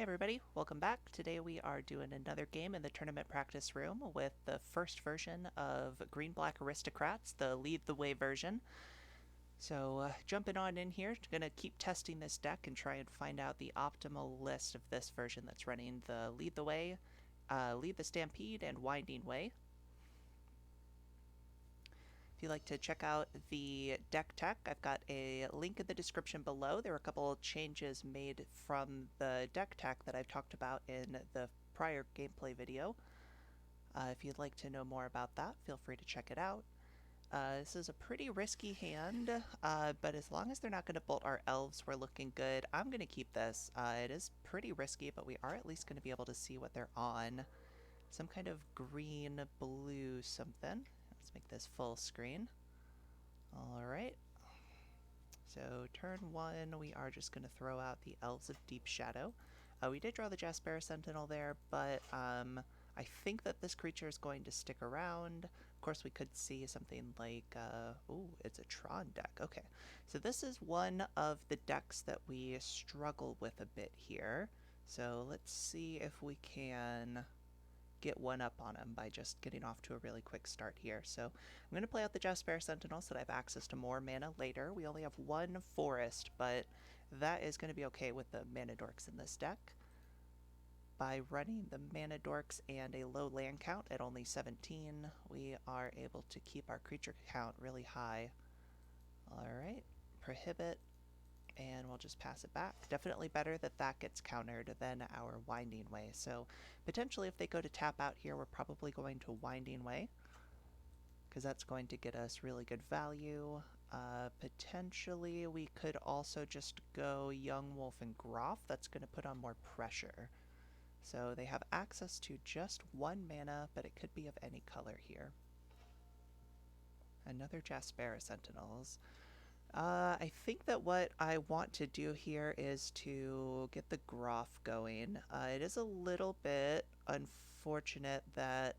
Hey everybody, welcome back. Today we are doing another game in the tournament practice room with the first version of Green-Black Aristocrats, the Lead the Way version. So jumping on in here, gonna keep testing this deck and try and find out the optimal list of this version that's running the Lead the Way, Lead the Stampede, and Winding Way. If you'd like to check out the deck tech, I've got a link in the description below. There are a couple changes made from the deck tech that I've talked about in the prior gameplay video. If you'd like to know more about that, feel free to check it out. This is a pretty risky hand, but as long as they're not going to bolt our elves, we're looking good. I'm going to keep this. It is pretty risky, but we are at least going to be able to see what they're on. Some kind of green, blue something. Let's make this full screen. Alright. So turn 1, we are just going to throw out the Elves of Deep Shadow. We did draw the Jaspera Sentinel there, but I think that this creature is going to stick around. Of course, we could see something like, ooh, it's a Tron deck. Okay, so this is one of the decks that we struggle with a bit here. So let's see if we can get one up on him by just getting off to a really quick start here. So I'm going to play out the Jaspera Sentinel so that I have access to more mana later. We only have one forest, but that is going to be okay with the mana dorks in this deck. By running the mana dorks and a low land count at only 17, we are able to keep our creature count really high. Alright, prohibit, and we'll just pass it back. Definitely better that that gets countered than our Winding Way. So potentially if they go to tap out here, we're probably going to Winding Way, because that's going to get us really good value. Potentially we could also just go Young Wolf and Groff. That's going to put on more pressure. So they have access to just one mana, but it could be of any color here. Another Jaspera Sentinels. I think that what I want to do here is to get the Groff going. It is a little bit unfortunate that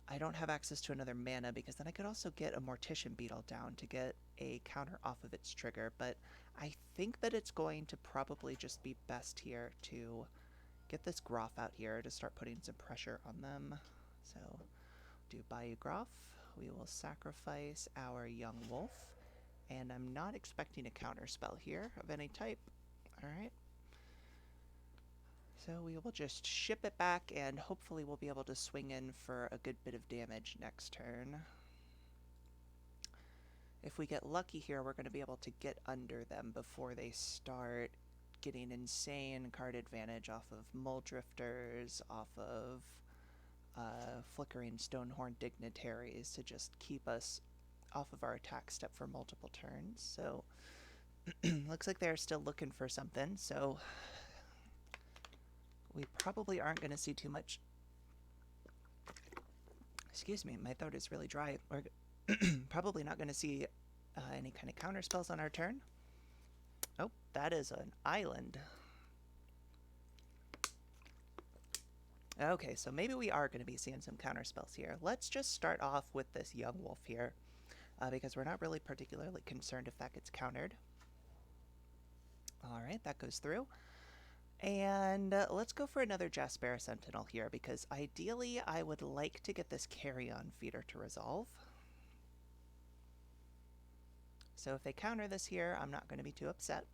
I don't have access to another mana, because then I could also get a Mortician Beetle down to get a counter off of its trigger, but I think that it's going to probably just be best here to get this Groff out here to start putting some pressure on them. So do Bayou Groff. We will sacrifice our Young Wolf. And I'm not expecting a counter spell here of any type. Alright. So we will just ship it back, and hopefully we'll be able to swing in for a good bit of damage next turn. If we get lucky here, we're going to be able to get under them before they start getting insane card advantage off of Muldrifters, off of Flickering Stonehorn Dignitaries to just keep us off of our attack step for multiple turns. So looks like they're still looking for something, so we probably aren't going to see too much. Excuse me, my throat is really dry. We're probably not going to see any kind of counter spells on our turn. Oh, that is an island. Okay, so maybe we are going to be seeing some counter spells here. Let's just start off with this Young Wolf here, because we're not really particularly concerned if that gets countered. Alright, that goes through. And let's go for another Jaspera Sentinel here, because ideally I would like to get this Carrion Feeder to resolve. So if they counter this here, I'm not going to be too upset.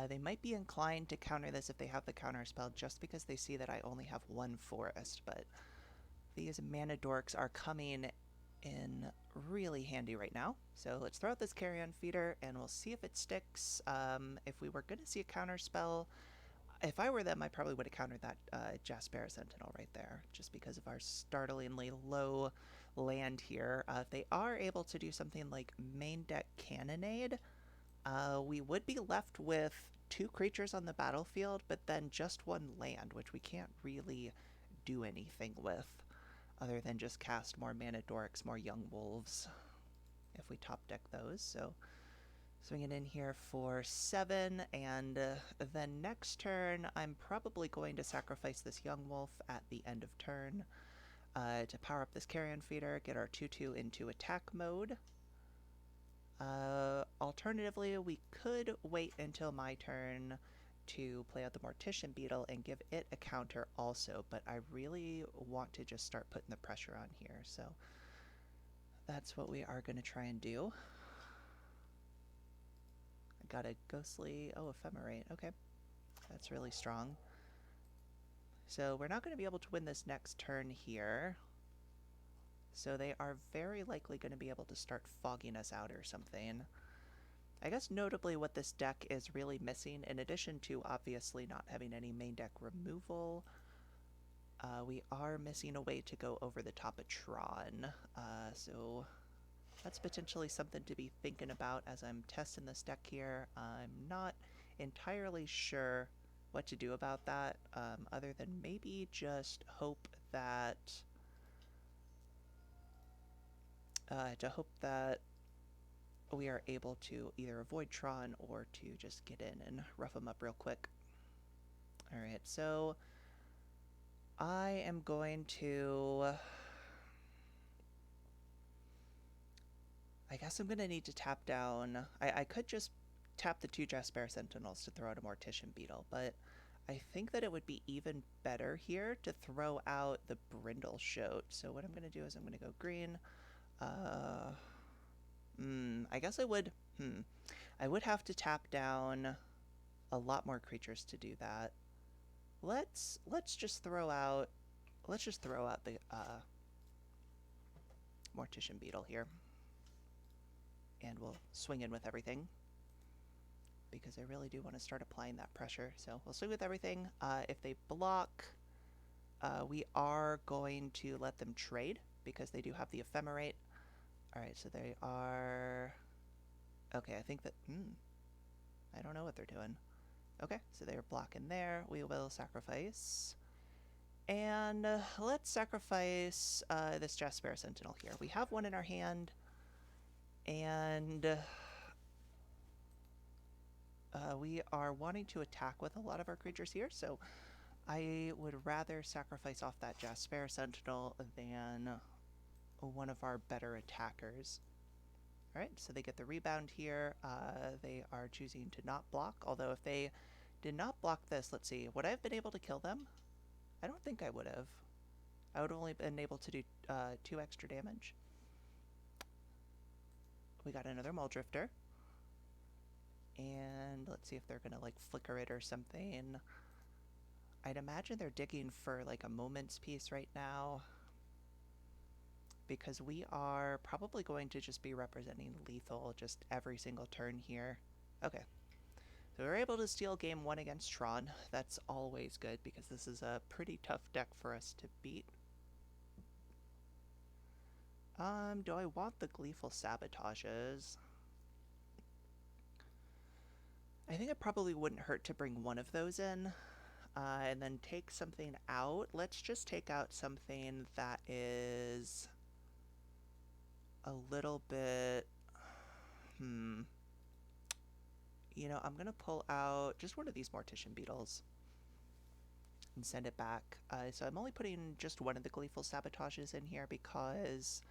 They might be inclined to counter this if they have the counter spell, just because they see that I only have one forest, but these mana dorks are coming in really handy right now. So let's throw out this Carrion Feeder, and we'll see if it sticks. If we were going to see a counter spell, if I were them, I probably would have countered that Jaspera Sentinel right there, just because of our startlingly low land here. If they are able to do something like main deck Cannonade, we would be left with 2 creatures on the battlefield, but then just 1 land, which we can't really do anything with other than just cast more mana dorks, more Young Wolves, if we top deck those. So swing it in here for 7, and then next turn I'm probably going to sacrifice this Young Wolf at the end of turn to power up this Carrion Feeder, get our 2/2 into attack mode. Alternatively, we could wait until my turn, to play out the Mortician Beetle and give it a counter also, but I really want to just start putting the pressure on here, so that's what we are going to try and do. I got a ghostly, oh, ephemerate, okay, that's really strong. So we're not going to be able to win this next turn here, so they are very likely going to be able to start fogging us out or something. I guess notably what this deck is really missing, in addition to obviously not having any main deck removal, we are missing a way to go over the top of Tron, so that's potentially something to be thinking about as I'm testing this deck here. I'm not entirely sure what to do about that, other than maybe just hope that we are able to either avoid Tron or to just get in and rough them up real quick. Alright, so I am going to... I guess I'm going to need to tap down... I could just tap the 2 Jaspera Sentinels to throw out a Mortician Beetle, but I think that it would be even better here to throw out the Brindle Shoat. So what I'm going to do is I'm going to go green. I guess I would have to tap down a lot more creatures to do that. Let's just throw out the Mortician Beetle here, and we'll swing in with everything because I really do want to start applying that pressure. So we'll swing with everything. If they block, we are going to let them trade because they do have the ephemerate. Alright, so they are... Okay, I think that... I don't know what they're doing. Okay, so they're blocking there. We will sacrifice. And let's sacrifice this Jaspera Sentinel here. We have one in our hand, and we are wanting to attack with a lot of our creatures here, so I would rather sacrifice off that Jaspera Sentinel than one of our better attackers. Alright, so they get the rebound here. They are choosing to not block, although if they did not block this, let's see, would I have been able to kill them? I don't think I would have. I would have only been able to do 2 extra damage. We got another Muldrifter. And let's see if they're gonna like flicker it or something. I'd imagine they're digging for like a moment's peace right now, because we are probably going to just be representing lethal just every single turn here. Okay, so we're able to steal game 1 against Tron. That's always good because this is a pretty tough deck for us to beat. Do I want the Gleeful Sabotages? I think it probably wouldn't hurt to bring one of those in, and then take something out. Let's just take out something that is a little bit, you know, I'm gonna pull out just one of these Mortician Beetles and send it back. So I'm only putting just one of the Gleeful Sabotages in here because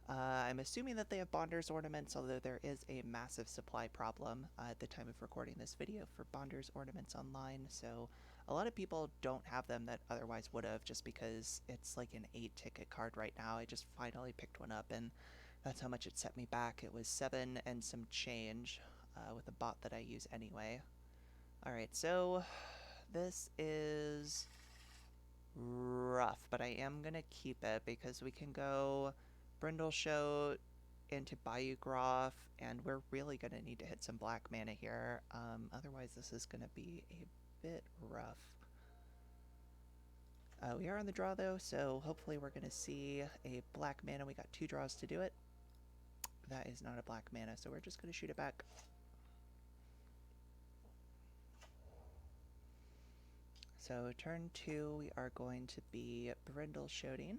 I'm assuming that they have Bonder's Ornaments, although there is a massive supply problem at the time of recording this video for Bonder's Ornaments online, so a lot of people don't have them that otherwise would have, just because it's like an 8-ticket card right now. I just finally picked one up, and that's how much it set me back. It was 7 and some change with a bot that I use anyway. Alright, so this is rough, but I am going to keep it because we can go Brindle Shoat into Bayou Groff, and we're really going to need to hit some black mana here. Otherwise this is going to be a bit rough. We are on the draw though, so hopefully we're going to see a black mana. We got 2 draws to do it. That is not a black mana, so we're just going to shoot it back. So turn 2, we are going to be Brindle Shoating.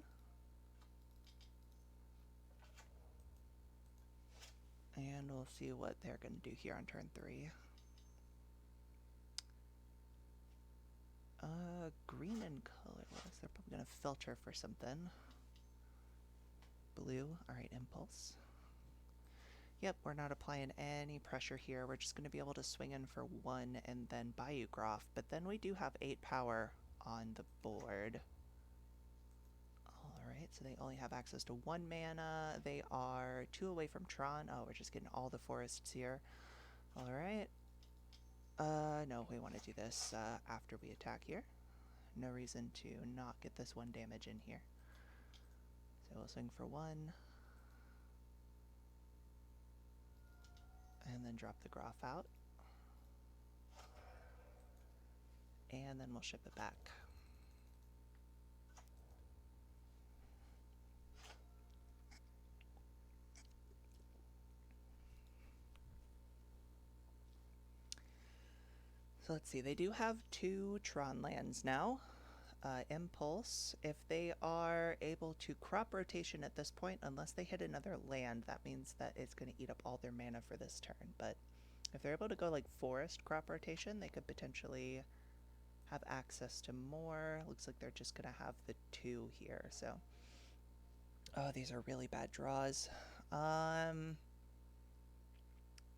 And we'll see what they're going to do here on turn 3. Green and colorless. They're probably going to filter for something. Blue. Alright, Impulse. Yep, we're not applying any pressure here. We're just going to be able to swing in for 1 and then Bayou Groff, but then we do have 8 power on the board. Alright, so they only have access to 1 mana. They are 2 away from Tron. Oh, we're just getting all the forests here. Alright. No, we want to do this after we attack here. No reason to not get this 1 damage in here. So we'll swing for 1. And then drop the Groff out. And then we'll ship it back. So let's see, they do have 2 Tron lands now. Impulse, if they are able to crop rotation at this point, unless they hit another land, that means that it's going to eat up all their mana for this turn. But if they're able to go like forest crop rotation, they could potentially have access to more. Looks like they're just going to have the 2 here. So, oh, these are really bad draws.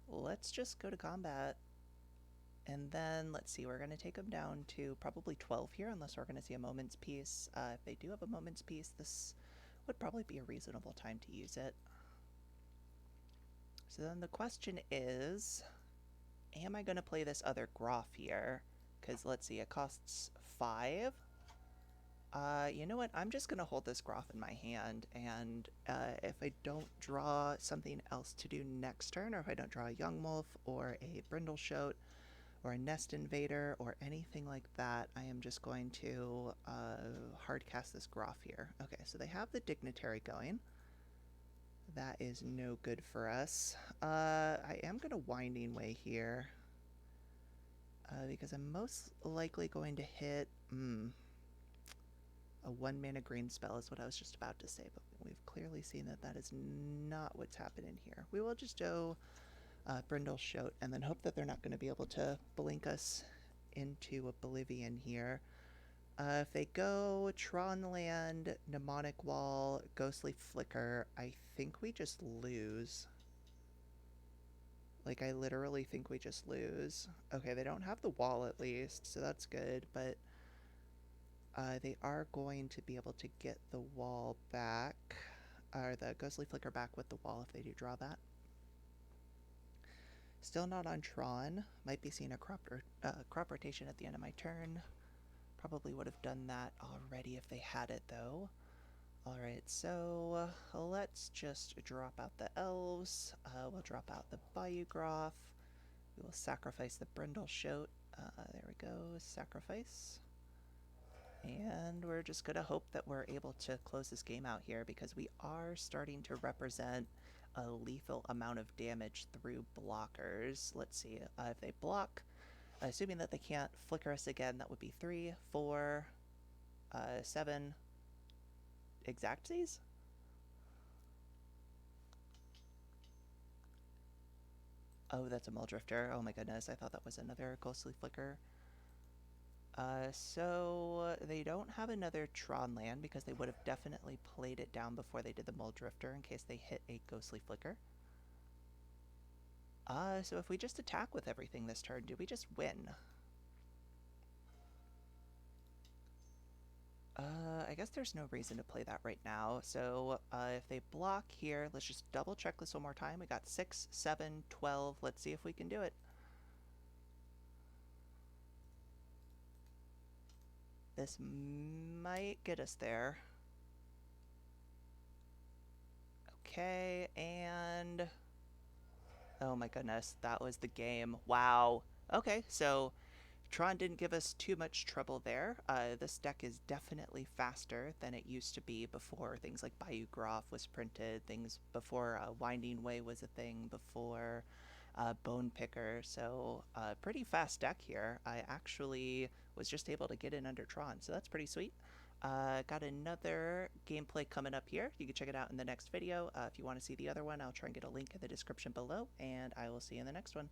Let's just go to combat. And then, let's see, we're going to take them down to probably 12 here, unless we're going to see a Moment's Peace. If they do have a Moment's Peace, this would probably be a reasonable time to use it. So then the question is, am I going to play this other Groff here? Because, let's see, it costs 5. You know what? I'm just going to hold this Groff in my hand, and if I don't draw something else to do next turn, or if I don't draw a Young Wolf or a Brindle Shoat, or a Nest Invader, or anything like that, I am just going to hardcast this Groff here. Okay, so they have the Dignitary going. That is no good for us. I am going to Winding Way here, because I'm most likely going to hit a 1 mana green spell is what I was just about to say, but we've clearly seen that that is not what's happening here. We will just go Brindle Shoat, and then hope that they're not going to be able to blink us into oblivion here. If they go Tron Land, Mnemonic Wall, Ghostly Flicker, I think we just lose. Like, I literally think we just lose. Okay, they don't have the wall at least, so that's good, but they are going to be able to get the wall back, or the Ghostly Flicker back with the wall if they do draw that. Still not on Tron. Might be seeing a crop rotation at the end of my turn. Probably would have done that already if they had it, though. Alright, so let's just drop out the Elves. We'll drop out the Bayou Groff. We will sacrifice the Brindle Shoat. There we go, sacrifice. And we're just going to hope that we're able to close this game out here, because we are starting to represent a lethal amount of damage through blockers. Let's see, if they block, assuming that they can't flicker us again, that would be 3, 4, 7 exactsies? Oh, that's a Muldrifter. Oh my goodness, I thought that was another Ghostly Flicker. So they don't have another Tron land, because they would have definitely played it down before they did the Muldrifter in case they hit a Ghostly Flicker. So if we just attack with everything this turn, do we just win? I guess there's no reason to play that right now. So if they block here, let's just double check this one more time. We got 6, 7, 12. Let's see if we can do it. This might get us there. Okay, and oh my goodness, that was the game. Wow. Okay, so Tron didn't give us too much trouble there. This deck is definitely faster than it used to be before things like Bayou Groff was printed, things before Winding Way was a thing, before Bone Picker, so pretty fast deck here. I actually was just able to get in under Tron, so that's pretty sweet. Got another gameplay coming up here. You can check it out in the next video. If you want to see the other one, I'll try and get a link in the description below, and I will see you in the next one.